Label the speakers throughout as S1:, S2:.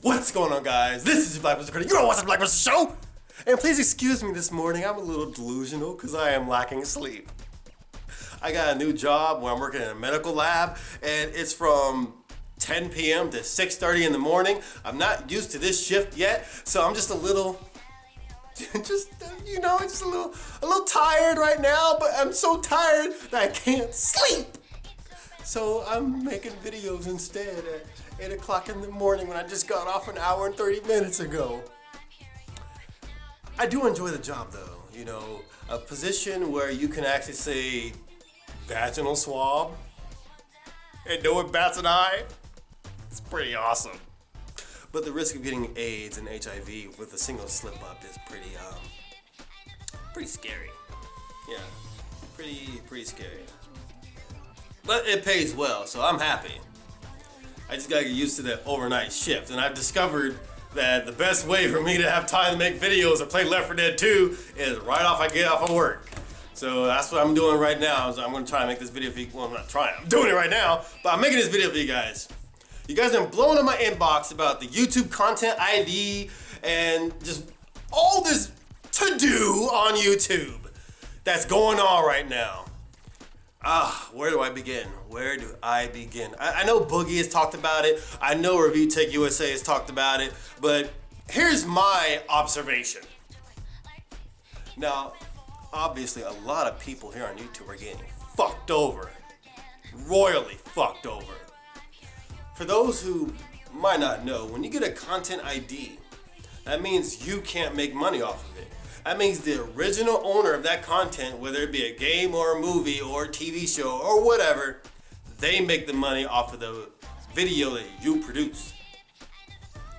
S1: What's going on, guys? This is BlackBusterShow. You don't watch the BlackBusterShow! And please excuse me this morning. I'm a little delusional because I am lacking sleep. I got a new job where I'm working in a medical lab, and it's from 10 p.m. to 6:30 in the morning. I'm not used to this shift yet, so I'm just a little, just a little tired right now, but I'm so tired that I can't sleep. So I'm making videos instead at 8 o'clock in the morning when I just got off an hour and 30 minutes ago. I do enjoy the job though, a position where you can actually say vaginal swab and no one bats an eye. It's pretty awesome. But the risk of getting AIDS and HIV with a single slip up is pretty scary. Yeah, pretty scary. But it pays well, so I'm happy. I just gotta get used to that overnight shift, and I've discovered that the best way for me to have time to make videos or play Left 4 Dead 2 is right off I get off of work. So that's what I'm doing right now. Is I'm gonna try to make this video for you. Well, I'm not trying. I'm doing it right now, but I'm making this video for you guys. You guys have been blowing up my inbox about the YouTube content ID and just all this to do on YouTube that's going on right now. Where do I begin? I know Boogie has talked about it. I know Review Tech USA has talked about it, but here's my observation. Now, obviously a lot of people here on YouTube are getting fucked over. Royally fucked over. For those who might not know, when you get a content ID, that means you can't make money off of it. That means the original owner of that content, whether it be a game or a movie or a TV show or whatever, they make the money off of the video that you produce.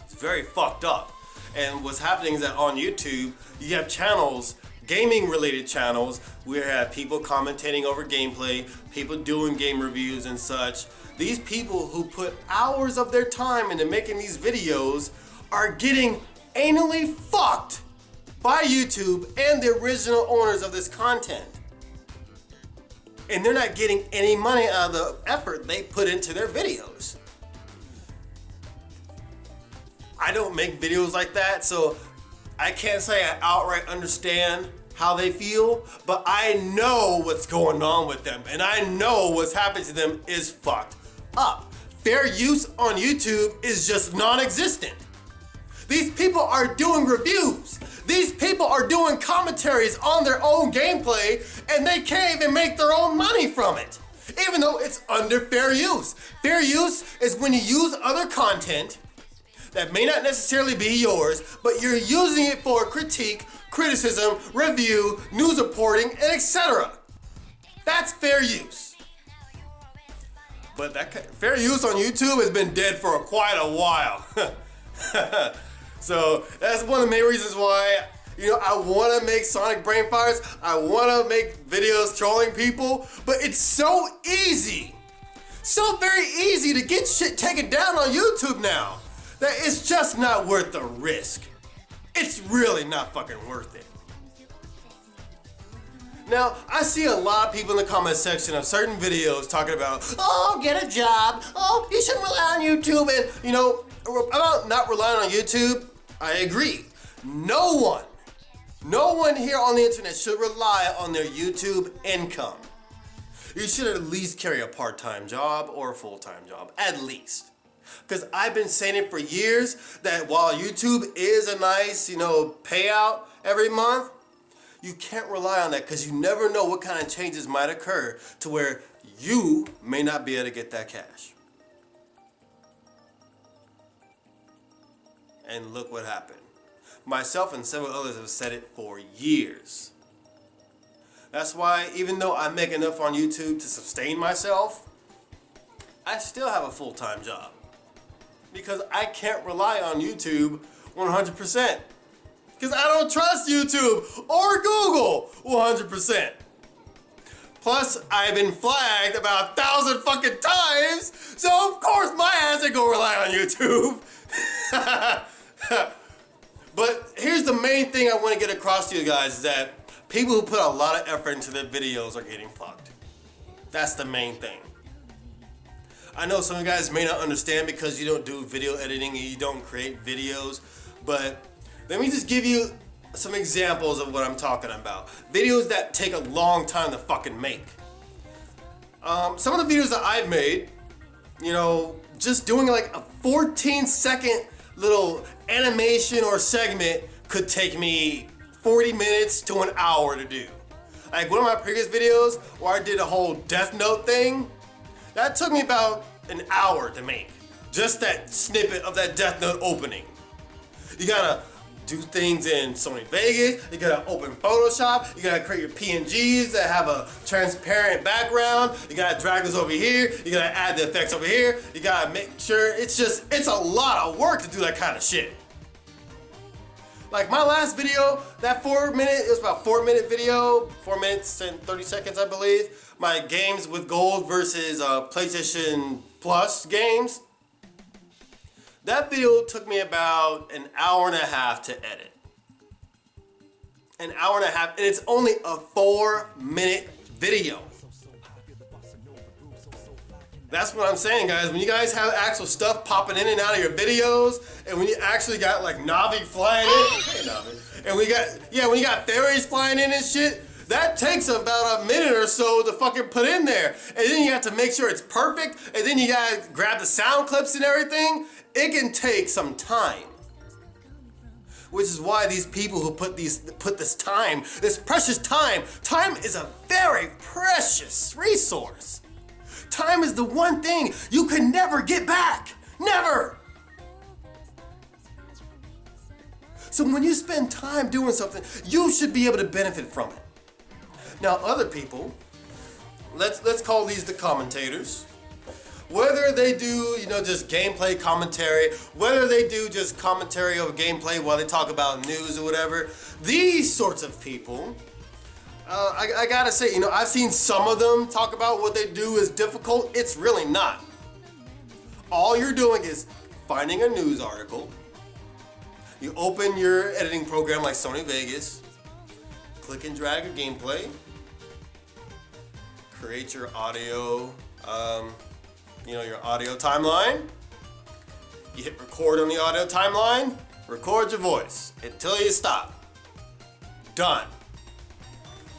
S1: It's very fucked up. And what's happening is that on YouTube, you have channels, gaming related channels, where you have people commentating over gameplay, people doing game reviews and such. These people who put hours of their time into making these videos are getting anally fucked by YouTube and the original owners of this content. And they're not getting any money out of the effort they put into their videos. I don't make videos like that, so I can't say I outright understand how they feel, but I know what's going on with them, and I know what's happening to them is fucked up. Fair use on YouTube is just non-existent. These people are doing reviews. These people are doing commentaries on their own gameplay, and they can't even make their own money from it, even though it's under fair use. Fair use is when you use other content that may not necessarily be yours, but you're using it for critique, criticism, review, news reporting, and etc. That's fair use. But that fair use on YouTube has been dead for quite a while. So that's one of the main reasons why, I want to make Sonic Brainfires. I want to make videos trolling people, but it's so easy. So very easy to get shit taken down on YouTube now that it's just not worth the risk. It's really not fucking worth it. Now, I see a lot of people in the comment section of certain videos talking about, oh, get a job. Oh, you shouldn't rely on YouTube. And, about not relying on YouTube, I agree. No one here on the internet should rely on their YouTube income. You should at least carry a part-time job or a full-time job, at least. Because I've been saying it for years that while YouTube is a nice, payout every month, you can't rely on that because you never know what kind of changes might occur to where you may not be able to get that cash. And look what happened. Myself and several others have said it for years. That's why even though I make enough on YouTube to sustain myself, I still have a full-time job. Because I can't rely on YouTube 100%. Because I don't trust YouTube or Google 100%. Plus, I've been flagged about 1,000 fucking times, so of course my ass ain't gonna rely on YouTube. But here's the main thing I want to get across to you guys is that people who put a lot of effort into their videos are getting fucked. That's the main thing. I know some of you guys may not understand because you don't do video editing and you don't create videos, but let me just give you some examples of what I'm talking about. Videos that take a long time to fucking make. Some of the videos that I've made, you know, just doing like a 14-second little animation or segment could take me 40 minutes to an hour to do. Like one of my previous videos where I did a whole Death Note thing, that took me about an hour to make. Just that snippet of that Death Note opening. You gotta do things in Sony Vegas, you gotta open Photoshop, you gotta create your PNGs that have a transparent background, you gotta drag this over here, you gotta add the effects over here, you gotta make sure, it's a lot of work to do that kind of shit. Like my last video, that it was about 4-minute video, 4 minutes and 30 seconds I believe, my games with gold versus PlayStation Plus games. That video took me about an hour and a half to edit. An hour and a half, and it's only a 4-minute video. That's what I'm saying, guys. When you guys have actual stuff popping in and out of your videos, and when you actually got like Navi flying in, hey Navi, and when you got fairies flying in and shit, that takes about a minute or so to fucking put in there. And then you have to make sure it's perfect, and then you gotta grab the sound clips and everything. It can take some time. Which is why these people who put this time, this precious time is a very precious resource. Time is the one thing you can never get back. Never. So when you spend time doing something, you should be able to benefit from it. Now other people, let's call these the commentators. Whether they do, you know, just gameplay commentary, whether they do just commentary over gameplay while they talk about news or whatever, these sorts of people, I gotta say, you know, I've seen some of them talk about what they do is difficult. It's really not. All you're doing is finding a news article. You open your editing program like Sony Vegas, click and drag your gameplay, create your audio, your audio timeline. You hit record on the audio timeline, record your voice until you stop. Done.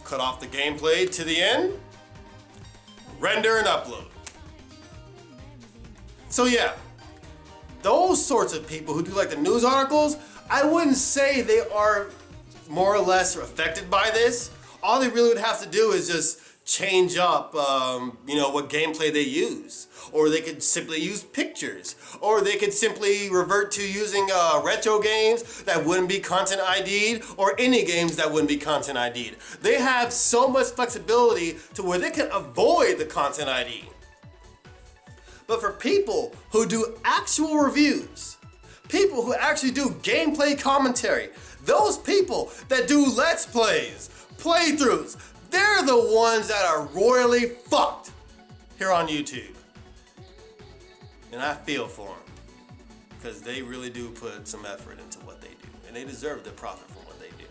S1: Cut off the gameplay to the end, render and upload. So yeah, those sorts of people who do like the news articles, I wouldn't say they are more or less affected by this. All they really would have to do is just change up, what gameplay they use. Or they could simply use pictures. Or they could simply revert to using retro games that wouldn't be content ID'd, or any games that wouldn't be content ID'd. They have so much flexibility to where they can avoid the content ID. But for people who do actual reviews, people who actually do gameplay commentary, those people that do Let's Plays, playthroughs, they're the ones that are royally fucked here on YouTube. And I feel for them, because they really do put some effort into what they do, and they deserve the profit from what they do.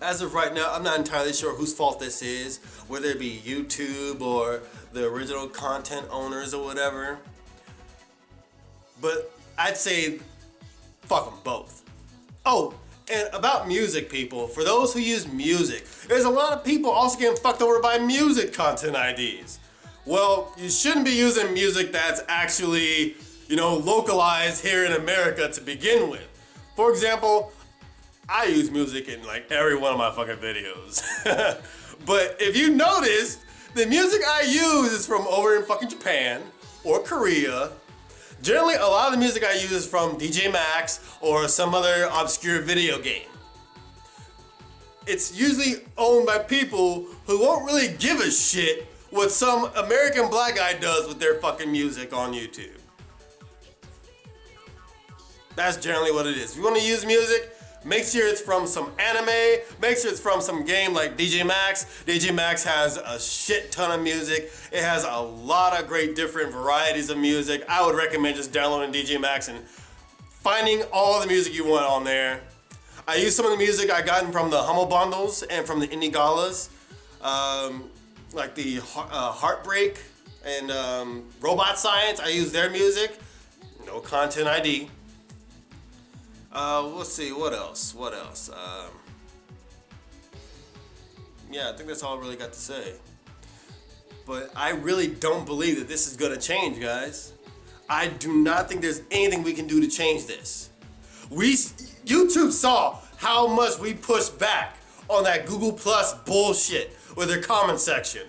S1: As of right now, I'm not entirely sure whose fault this is, whether it be YouTube or the original content owners or whatever. But I'd say fuck them both. Oh, and about music, people, for those who use music, there's a lot of people also getting fucked over by music content IDs. Well, you shouldn't be using music that's actually, localized here in America to begin with. For example, I use music in like every one of my fucking videos. But if you notice, the music I use is from over in fucking Japan or Korea. Generally, a lot of the music I use is from DJ Max or some other obscure video game. It's usually owned by people who won't really give a shit what some American black guy does with their fucking music on YouTube. That's generally what it is. If you want to use music, make sure it's from some anime, make sure it's from some game like DJ Max. DJ Max has a shit ton of music. It has a lot of great different varieties of music. I would recommend just downloading DJ Max and finding all the music you want on there. I use some of the music I gotten from the Humble Bundles and from the Indie Galas. like the Heartbreak and Robot Science. I use their music. No content ID. Let's see, what else? Yeah, I think that's all I really got to say. But I really don't believe that this is gonna change, guys. I do not think there's anything we can do to change this. YouTube saw how much we pushed back on that Google Plus bullshit with their comment section.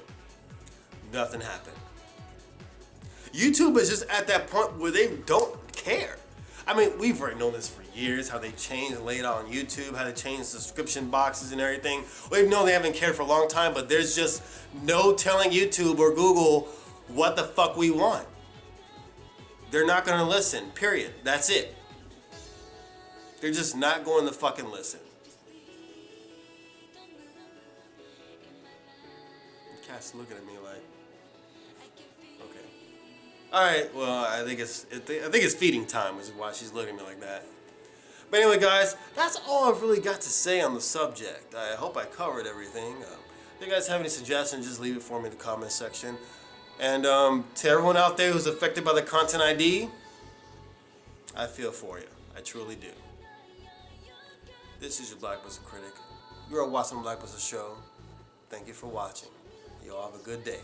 S1: Nothing happened. YouTube is just at that point where they don't care. I mean, we've already known this for years, how they changed and laid out on YouTube, how they changed subscription boxes and everything. We've known they haven't cared for a long time, but there's just no telling YouTube or Google what the fuck we want. They're not gonna listen, period. That's it. They're just not going to fucking listen. The cat's looking at me like, okay. All right, well, I think it's feeding time, which is why she's looking at me like that. But anyway, guys, that's all I've really got to say on the subject. I hope I covered everything. If you guys have any suggestions, just leave it for me in the comment section. And to everyone out there who's affected by the content ID, I feel for you. I truly do. This is your BlackBuster Critic. You are watching the BlackBusterShow. Thank you for watching. You all have a good day.